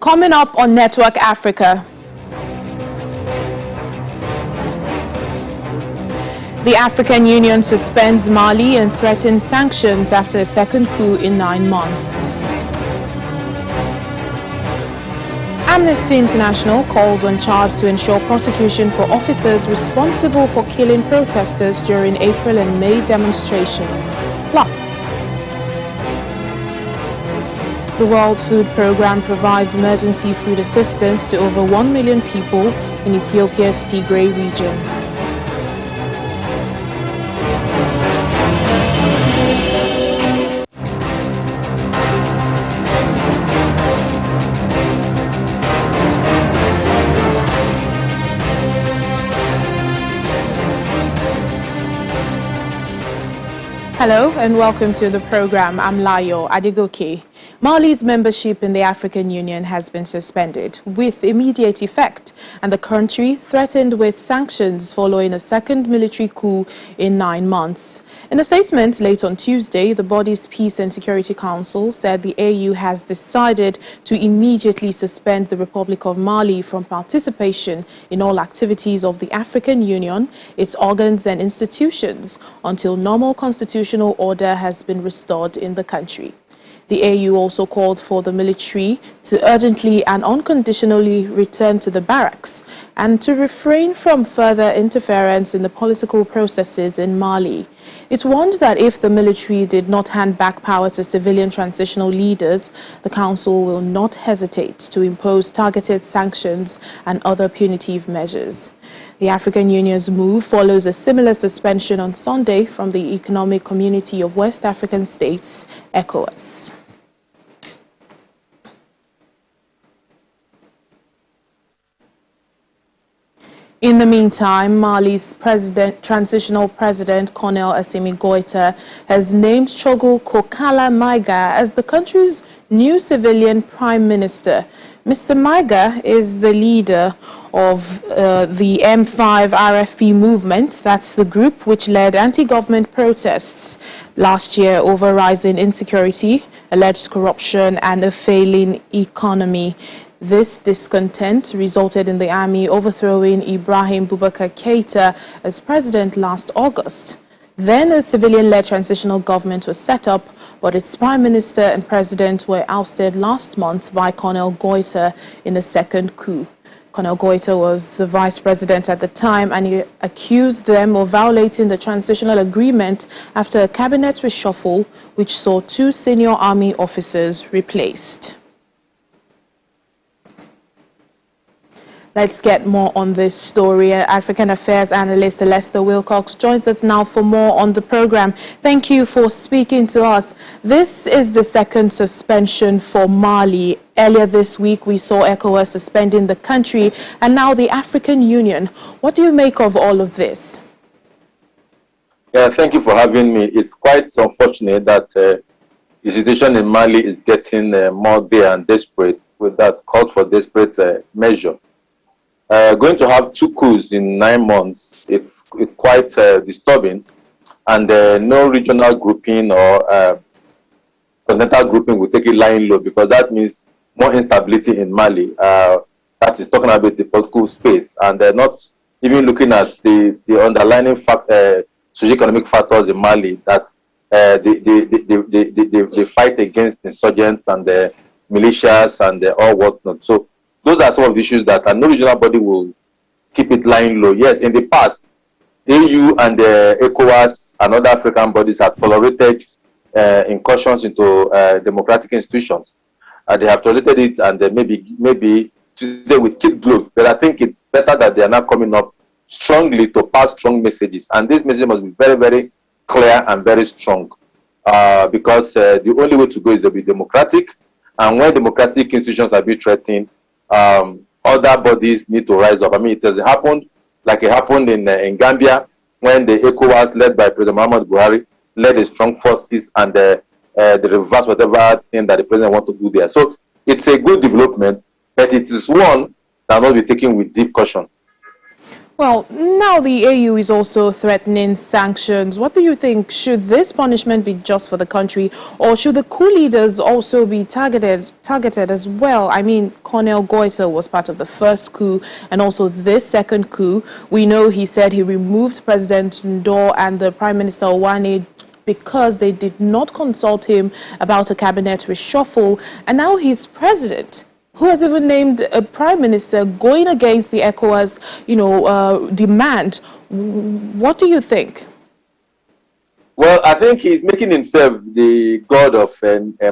Coming up on Network Africa. The African Union suspends Mali and threatens sanctions after a second coup in 9 months. Amnesty International calls on Chad to ensure prosecution for officers responsible for killing protesters during April and May demonstrations. Plus, the World Food Programme provides emergency food assistance to over 1 million people in Ethiopia's TIGRAY region. Hello and welcome to the program. I'm Layo Adegoke. Mali's membership in the African Union has been suspended with immediate effect, and the country threatened with sanctions following a second military coup in 9 months. In a statement late on Tuesday, the body's Peace and Security Council said the AU has decided to immediately suspend the Republic of Mali from participation in all activities of the African Union, its organs and institutions, until normal constitutional order has been restored in the country. The AU also called for the military to urgently and unconditionally return to the barracks and to refrain from further interference in the political processes in Mali. It warned that if the military did not hand back power to civilian transitional leaders, the Council will not hesitate to impose targeted sanctions and other punitive measures. The African Union's move follows a similar suspension on Sunday from the Economic Community of West African States, ECOWAS. In the meantime, Mali's transitional president, Colonel Assimi Goita, has named Chogo Kokala Maiga as the country's new civilian prime minister. Mr. Maiga is the leader of the M5 RFP movement. That's the group which led anti-government protests last year over rising insecurity, alleged corruption, and a failing economy. This discontent resulted in the army overthrowing Ibrahim Boubacar Keita as president last August. Then a civilian-led transitional government was set up, but its prime minister and president were ousted last month by Colonel Goita in a second coup. Colonel Goita was the vice president at the time, and he accused them of violating the transitional agreement after a cabinet reshuffle, which saw 2 senior army officers replaced. Let's get more on this story. African Affairs analyst Lester Wilcox joins us now for more on the program. Thank you for speaking to us. This is the second suspension for Mali. Earlier this week, we saw ECOWAS suspending the country, and now the African Union. What do you make of all of this? Yeah, thank you for having me. It's quite unfortunate that the situation in Mali is getting more dire and desperate, with that calls for desperate measure. Going to have 2 coups in 9 months, it's quite disturbing, and no regional grouping or continental grouping will take it lying low, because that means more instability in Mali. That is talking about the political space, and they're not even looking at the underlying socio-economic factors in Mali, that they fight against insurgents and the militias and all whatnot. So those are some of the issues that no regional body will keep it lying low. Yes, in the past, AU and ECOWAS and other African bodies have tolerated incursions into democratic institutions. They have tolerated it, and maybe today with kid gloves. But I think it's better that they are now coming up strongly to pass strong messages. And this message must be very, very clear and very strong, because the only way to go is to be democratic. And when democratic institutions are being threatened, other bodies need to rise up. I mean, it has happened, like it happened in Gambia, when the ECOWAS, led by President Muhammadu Buhari, led the strong forces and they reverse whatever thing that the president wants to do there. So it's a good development, but it is one that must be taken with deep caution. Well, now the AU is also threatening sanctions. What do you think? Should this punishment be just for the country, or should the coup leaders also be targeted as well? I mean, Colonel Goita was part of the first coup and also this second coup. We know he said he removed President Ndor and the Prime Minister Wane because they did not consult him about a cabinet reshuffle, and now he's president, who has even named a prime minister, going against the ECOWAS, demand. What do you think? Well, I think he's making himself the god of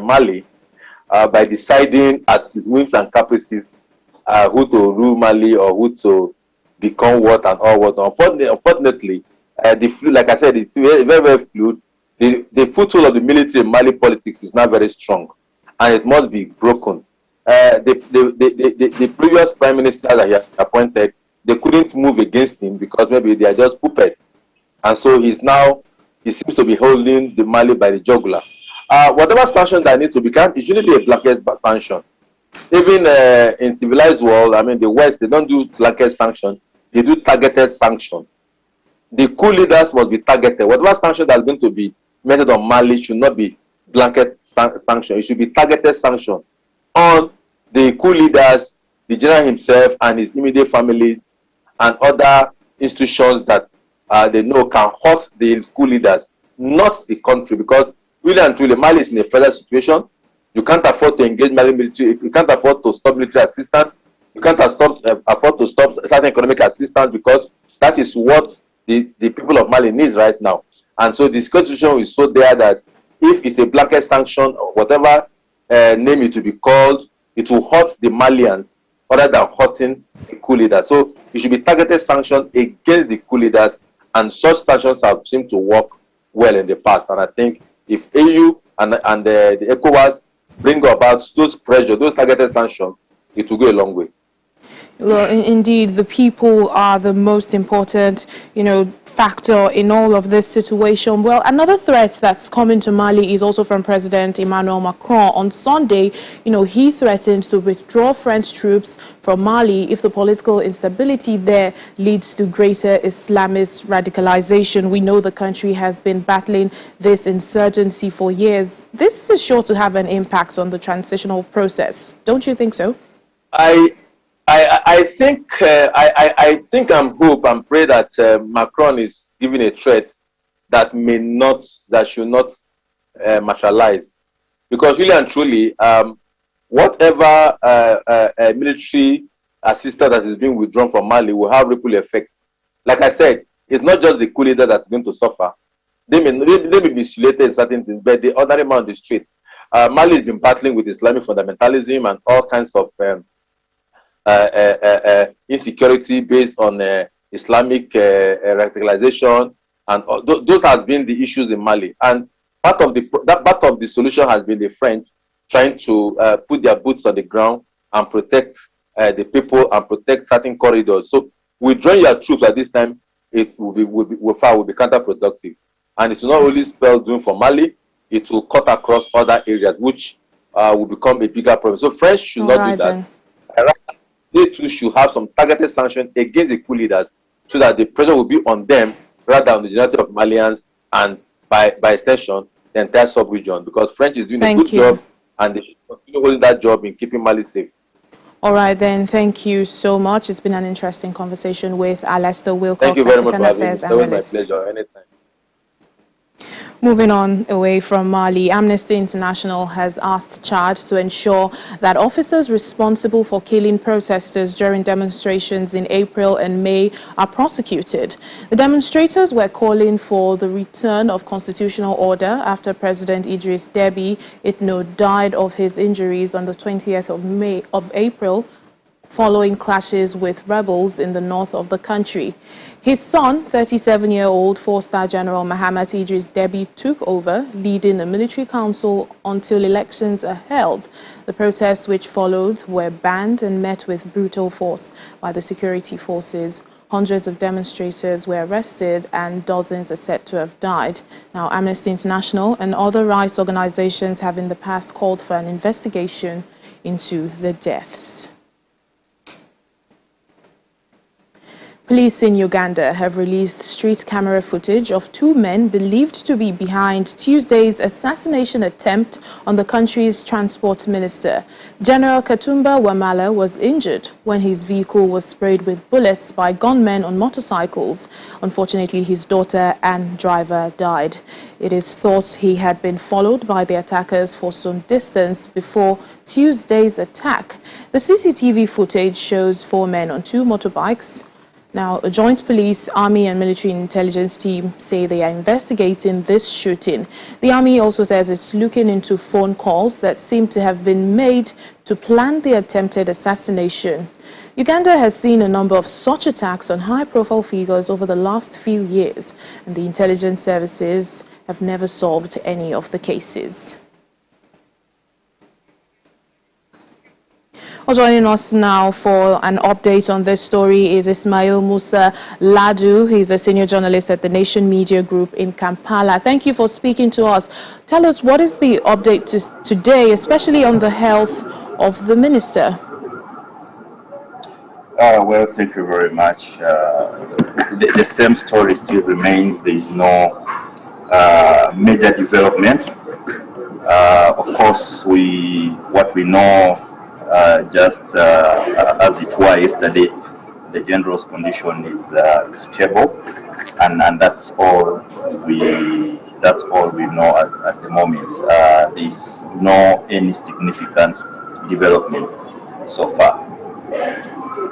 Mali by deciding at his whims and caprices who to rule Mali or who to become what and all what. Unfortunately, like I said, it's very, very, very fluid. The foothold of the military in Mali politics is not very strong, and it must be broken. The previous prime minister that he appointed, they couldn't move against him because maybe they are just puppets, and so he seems to be holding the Mali by the jugular. Whatever sanction that needs to be cast, it shouldn't be a blanket sanction. Even in civilized world, I mean the West, they don't do blanket sanction; they do targeted sanction. The coup leaders must be targeted. Whatever sanction that's going to be meted on Mali should not be blanket sanction. It should be targeted sanction on the coup leaders, the general himself and his immediate families, and other institutions that they know can hurt the coup leaders, not the country. Because really and truly, Mali is in a further situation. You can't afford to engage Mali military. You can't afford to stop military assistance. You can't afford to stop certain economic assistance, because that is what the people of Mali needs right now. And so this constitution is so there that if it's a blanket sanction or whatever name it to be called, it will hurt the Malians other than hurting the coup leaders. So it should be targeted sanctions against the coup leaders, and such sanctions have seemed to work well in the past. And I think if AU and the ECOWAS bring about those pressure, those targeted sanctions, it will go a long way. Well, indeed, the people are the most important, factor in all of this situation. Well, another threat that's coming to Mali is also from President Emmanuel Macron. On Sunday, he threatened to withdraw French troops from Mali if the political instability there leads to greater Islamist radicalization. We know the country has been battling this insurgency for years. This is sure to have an impact on the transitional process. Don't you think so? I think and hope and pray that Macron is giving a threat that should not materialize, because really and truly, whatever military assistance that is being withdrawn from Mali will have ripple effects. Like I said, it's not just the coup leader that's going to suffer. They may be insulated in certain things, but the ordinary man on the street. Mali has been battling with Islamic fundamentalism and all kinds of insecurity based on Islamic radicalization, and those have been the issues in Mali. And part of the solution has been the French trying to put their boots on the ground and protect the people and protect certain corridors. So withdrawing your troops at this time, it will be counterproductive, and it will not only spell doom for Mali, it will cut across other areas, which will become a bigger problem. So French should not do that. They too should have some targeted sanctions against the coup leaders, so that the pressure will be on them rather than on the generality of Malians, and by extension the entire sub-region, because French is doing a good job, and they should continue holding that job in keeping Mali safe. All right, then. Thank you so much. It's been an interesting conversation with Alistair Wilcox, Thank you very much for having me. Affairs It was my analyst. pleasure. Anytime. Moving on away from Mali, Amnesty International has asked Chad to ensure that officers responsible for killing protesters during demonstrations in April and May are prosecuted. The demonstrators were calling for the return of constitutional order after President Idris Deby Itno died of his injuries on the 20th of April, following clashes with rebels in the north of the country. His son, 37-year-old four-star General Mahamat Idris Deby, took over, leading a military council until elections are held. The protests which followed were banned and met with brutal force by the security forces. Hundreds of demonstrators were arrested and dozens are said to have died. Now, Amnesty International and other rights organizations have in the past called for an investigation into the deaths. Police in Uganda have released street camera footage of two men believed to be behind Tuesday's assassination attempt on the country's transport minister. General Katumba Wamala was injured when his vehicle was sprayed with bullets by gunmen on motorcycles. Unfortunately, his daughter and driver died. It is thought he had been followed by the attackers for some distance before Tuesday's attack. The CCTV footage shows four men on two motorbikes. Now, a joint police, army and military intelligence team say they are investigating this shooting. The army also says it's looking into phone calls that seem to have been made to plan the attempted assassination. Uganda has seen a number of such attacks on high-profile figures over the last few years, and the intelligence services have never solved any of the cases. Well, joining us now for an update on this story is Ismail Musa Ladu. He's a senior journalist at the Nation Media Group in Kampala. Thank you for speaking to us. Tell us, what is the update today, especially on the health of the minister? Well, thank you very much. The same story still remains. There is no major development. Of course, what we know, just as it were yesterday, the general's condition is stable, and that's all we know at the moment. There is no any significant development so far.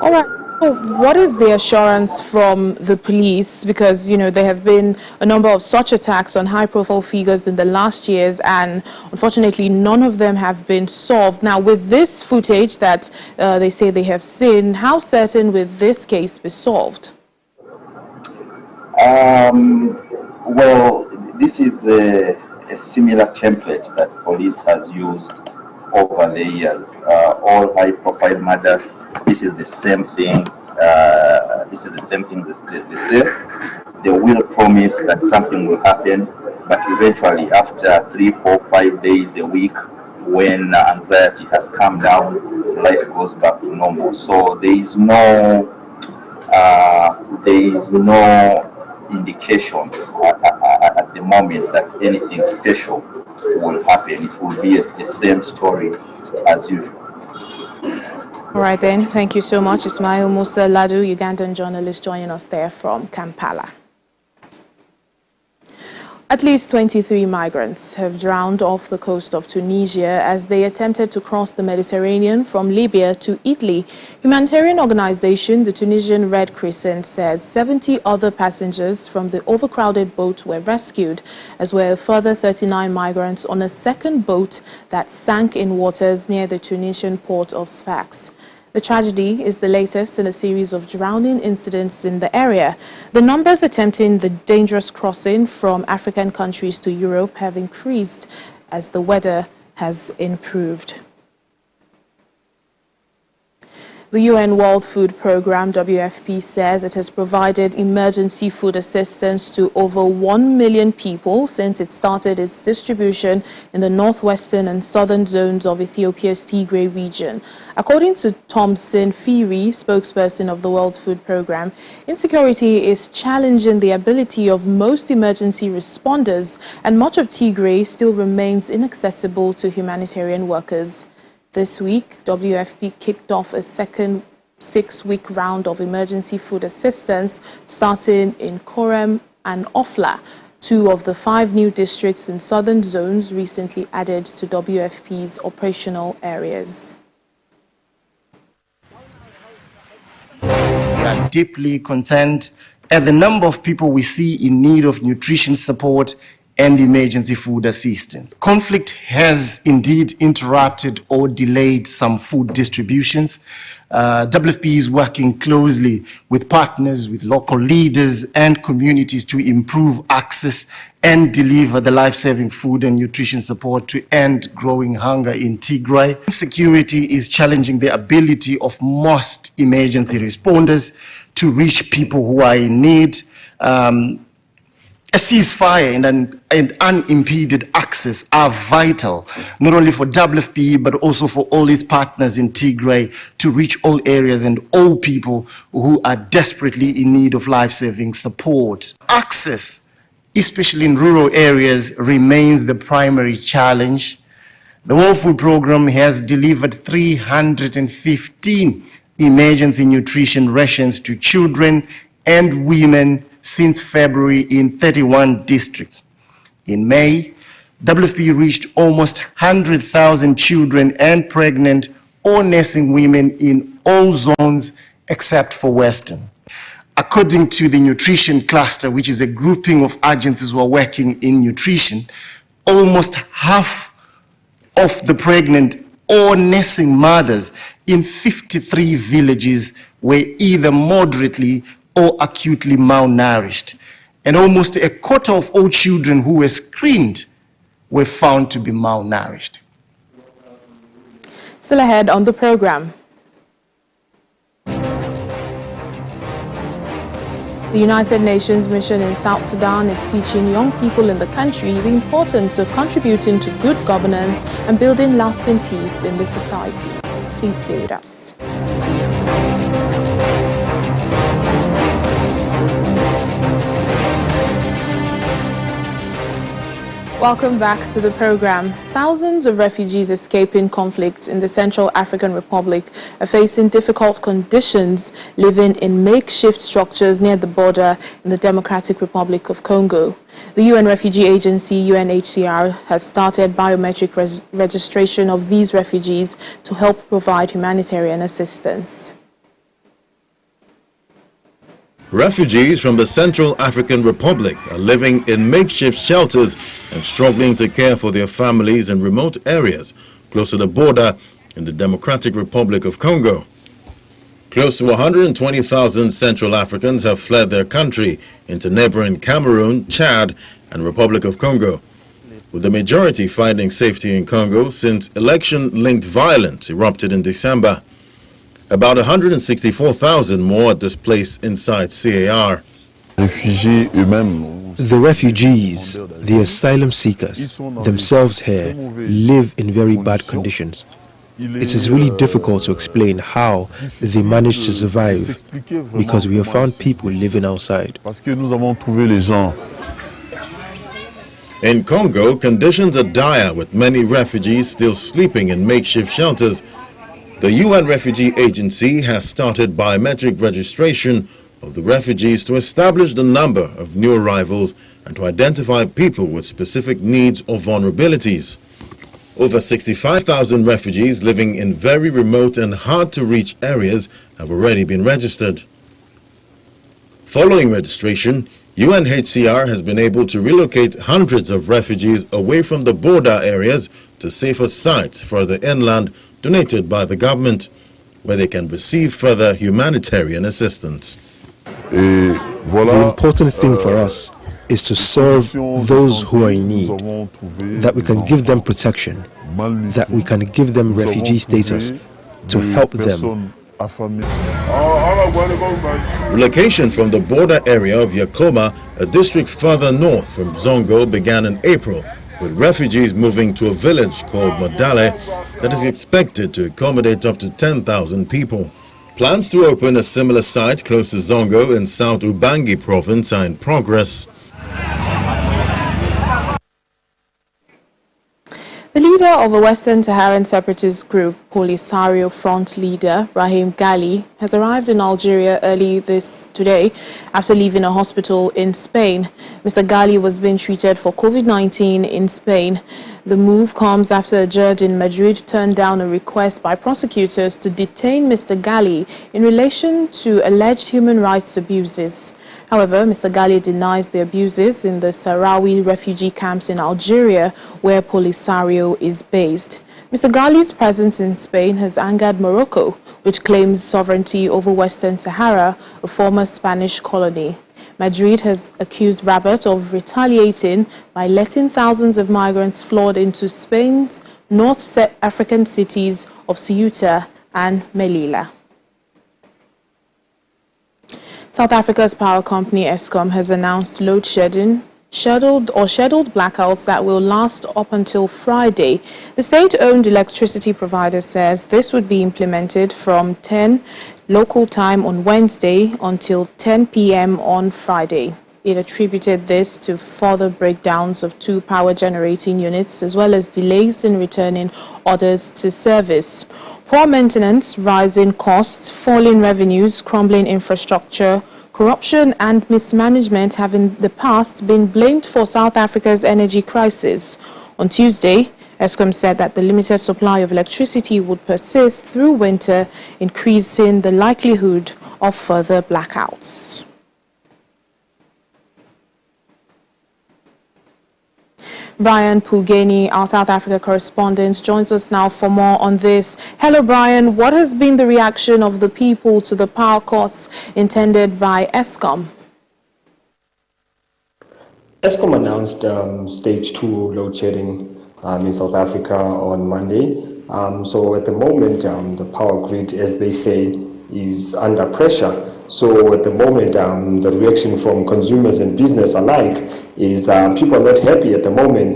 All right. So what is the assurance from the police? Because, you know, there have been a number of such attacks on high-profile figures in the last years, and unfortunately, none of them have been solved. Now, with this footage that they say they have seen, how certain will this case be solved? Well, this is a similar template that police has used over the years. All high-profile murders. This is the same thing. They say. They will promise that something will happen, but eventually, after 3, 4, 5 days, a week, when anxiety has calmed down, life goes back to normal. So there is no indication at the moment that anything special will happen. It will be the same story as usual. All right then, thank you so much. Ismail Musa Ladu, Ugandan journalist, joining us there from Kampala. At least 23 migrants have drowned off the coast of Tunisia as they attempted to cross the Mediterranean from Libya to Italy. Humanitarian organization, the Tunisian Red Crescent, says 70 other passengers from the overcrowded boat were rescued, as well as further 39 migrants on a second boat that sank in waters near the Tunisian port of Sfax. The tragedy is the latest in a series of drowning incidents in the area. The numbers attempting the dangerous crossing from African countries to Europe have increased as the weather has improved. The UN World Food Programme, WFP, says it has provided emergency food assistance to over 1 million people since it started its distribution in the northwestern and southern zones of Ethiopia's TIGRAY region. According to Thompson Firi, spokesperson of the World Food Programme, insecurity is challenging the ability of most emergency responders, and much of TIGRAY still remains inaccessible to humanitarian workers. This week, WFP kicked off a second 6-week round of emergency food assistance, starting in Korem and Ofla, 2 of the 5 new districts in southern zones recently added to WFP's operational areas. We are deeply concerned at the number of people we see in need of nutrition support and emergency food assistance. Conflict has indeed interrupted or delayed some food distributions. WFP is working closely with partners, with local leaders and communities to improve access and deliver the life-saving food and nutrition support to end growing hunger in Tigray. Insecurity is challenging the ability of most emergency responders to reach people who are in need. A ceasefire and unimpeded access are vital, not only for WFP, but also for all its partners in TIGRAY to reach all areas and all people who are desperately in need of life-saving support. Access, especially in rural areas, remains the primary challenge. The World Food Programme has delivered 315 emergency nutrition rations to children and women since February in 31 districts. In May, WFP reached almost 100,000 children and pregnant or nursing women in all zones except for Western. According to the Nutrition Cluster, which is a grouping of agencies who are working in nutrition, almost half of the pregnant or nursing mothers in 53 villages were either moderately or acutely malnourished. And almost a quarter of all children who were screened were found to be malnourished. Still ahead on the program. The United Nations mission in South Sudan is teaching young people in the country the importance of contributing to good governance and building lasting peace in the society. Please stay with us. Welcome back to the program. Thousands of refugees escaping conflict in the Central African Republic are facing difficult conditions living in makeshift structures near the border in the Democratic Republic of Congo. The UN Refugee Agency, UNHCR, has started biometric registration of these refugees to help provide humanitarian assistance. Refugees from the Central African Republic are living in makeshift shelters and struggling to care for their families in remote areas close to the border in the Democratic Republic of Congo. Close to 120,000 Central Africans have fled their country into neighboring Cameroon, Chad, and Republic of Congo, with the majority finding safety in Congo since election-linked violence erupted in December. About 164,000 more are displaced inside CAR. The refugees, the asylum seekers, themselves here live in very bad conditions. It is really difficult to explain how they manage to survive because we have found people living outside. In Congo, conditions are dire with many refugees still sleeping in makeshift shelters. The UN Refugee Agency has started biometric registration of the refugees to establish the number of new arrivals and to identify people with specific needs or vulnerabilities. Over 65,000 refugees living in very remote and hard-to-reach areas have already been registered. Following registration, UNHCR has been able to relocate hundreds of refugees away from the border areas to safer sites further inland donated by the government, where they can receive further humanitarian assistance. The important thing for us is to serve those who are in need, that we can give them protection, that we can give them refugee status to help them. Relocation from the border area of Yakoma, a district further north from Zongo, began in April, with refugees moving to a village called Modale that is expected to accommodate up to 10,000 people. Plans to open a similar site close to Zongo in South Ubangi province are in progress. The leader of a Western Saharan separatist group, Polisario Front leader Brahim Ghali, has arrived in Algeria early today after leaving a hospital in Spain. Mr. Ghali was being treated for COVID-19 in Spain. The move comes after a judge in Madrid turned down a request by prosecutors to detain Mr. Ghali in relation to alleged human rights abuses. However, Mr. Ghali denies the abuses in the Sahrawi refugee camps in Algeria, where Polisario is based. Mr. Ghali's presence in Spain has angered Morocco, which claims sovereignty over Western Sahara, a former Spanish colony. Madrid has accused Rabat of retaliating by letting thousands of migrants flood into Spain's North African cities of Ceuta and Melilla. South Africa's power company Eskom has announced load shedding scheduled blackouts that will last up until Friday. The state-owned electricity provider says this would be implemented from 10 local time on Wednesday until 10 p.m. on Friday. It attributed this to further breakdowns of 2 power generating units as well as delays in returning orders to service. Poor maintenance, rising costs, falling revenues, crumbling infrastructure, corruption and mismanagement have in the past been blamed for South Africa's energy crisis. On Tuesday, Eskom said that the limited supply of electricity would persist through winter, increasing the likelihood of further blackouts. Brian Pugeni, our South Africa correspondent, joins us now for more on this. Hello, Brian. What has been the reaction of the people to the power cuts intended by Eskom? Eskom announced stage 2 load shedding in South Africa on Monday. So at the moment, the power grid, as they say, is under pressure. So at the moment, the reaction from consumers and business alike is people are not happy at the moment.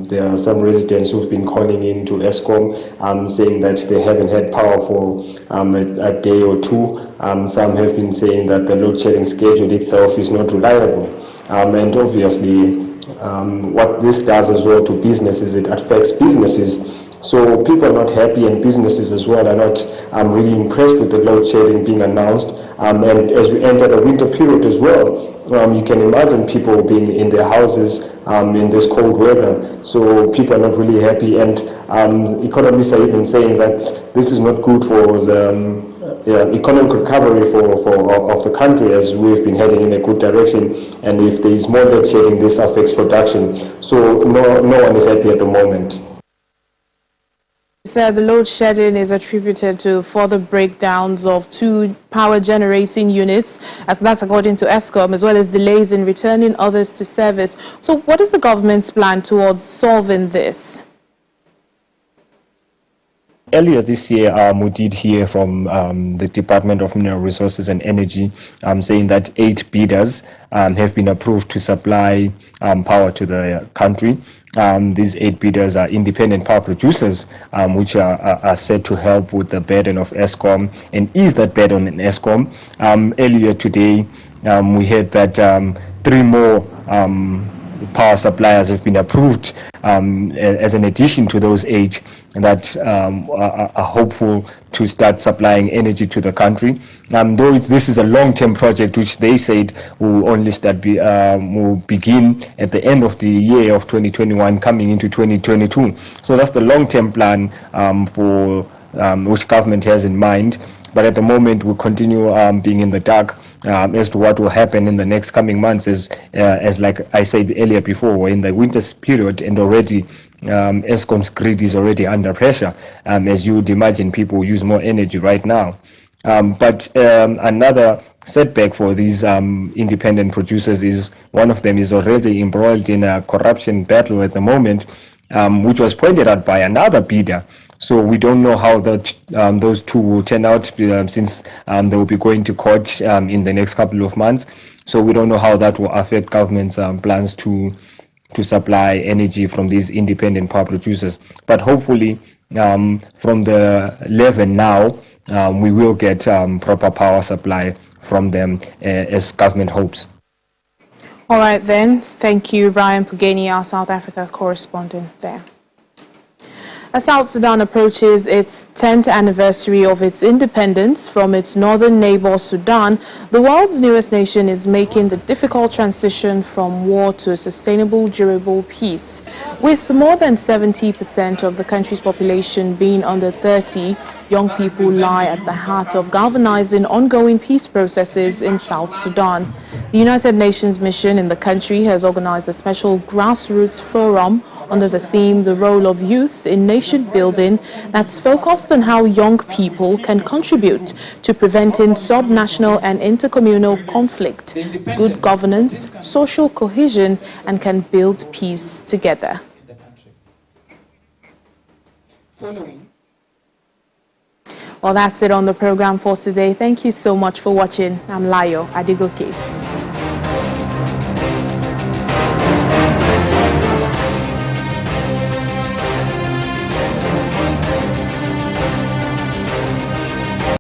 There are some residents who've been calling in to Eskom saying that they haven't had power for a day or two. Some have been saying that the load shedding schedule itself is not reliable. And obviously, what this does as well to businesses, it affects businesses. So people are not happy, and businesses as well are not really impressed with the load shedding being announced. And as we enter the winter period as well, you can imagine people being in their houses in this cold weather. So people are not really happy, and economists are even saying that this is not good for the economic recovery of the country, as we've been heading in a good direction. And if there is more load shedding, this affects production. So no one is happy at the moment. Said the load shedding is attributed to further breakdowns of 2 power generating units, as that's according to Eskom, as well as delays in returning others to service. So what is the government's plan towards solving this? Earlier this year, we did hear from the Department of Mineral Resources and Energy saying that 8 bidders have been approved to supply power to the country. These 8 bidders are independent power producers, which are said to help with the burden of Eskom and ease that burden in Eskom. Earlier today, we heard that 3 more power suppliers have been approved as an addition to those 8 that are hopeful to start supplying energy to the country. Though this is a long-term project, which they said will only will begin at the end of the year of 2021, coming into 2022. So that's the long-term plan for which government has in mind. But at the moment, we'll continue being in the dark as to what will happen in the next coming months. As like I said earlier before, we're in the winter period, and already Eskom's grid is already under pressure. As you would imagine, people use more energy right now. But another setback for these independent producers is one of them is already embroiled in a corruption battle at the moment, which was pointed out by another bidder. So we don't know how those 2 will turn out, since they will be going to court in the next couple of months. So we don't know how that will affect government's plans to supply energy from these independent power producers. But hopefully, from the level now, we will get proper power supply from them, as government hopes. All right then. Thank you, Brian Pugeni, our South Africa correspondent there. As South Sudan approaches its 10th anniversary of its independence from its northern neighbor Sudan, the world's newest nation is making the difficult transition from war to a sustainable, durable peace. With more than 70% of the country's population being under 30, young people lie at the heart of galvanizing ongoing peace processes in South Sudan. The United Nations mission in the country has organized a special grassroots forum under the theme "The Role of Youth in Nation Building" that's focused on how young people can contribute to preventing subnational and intercommunal conflict, good governance, social cohesion, and can build peace together. Well, that's it on the program for today. Thank you so much for watching. I'm Layo Adigoke.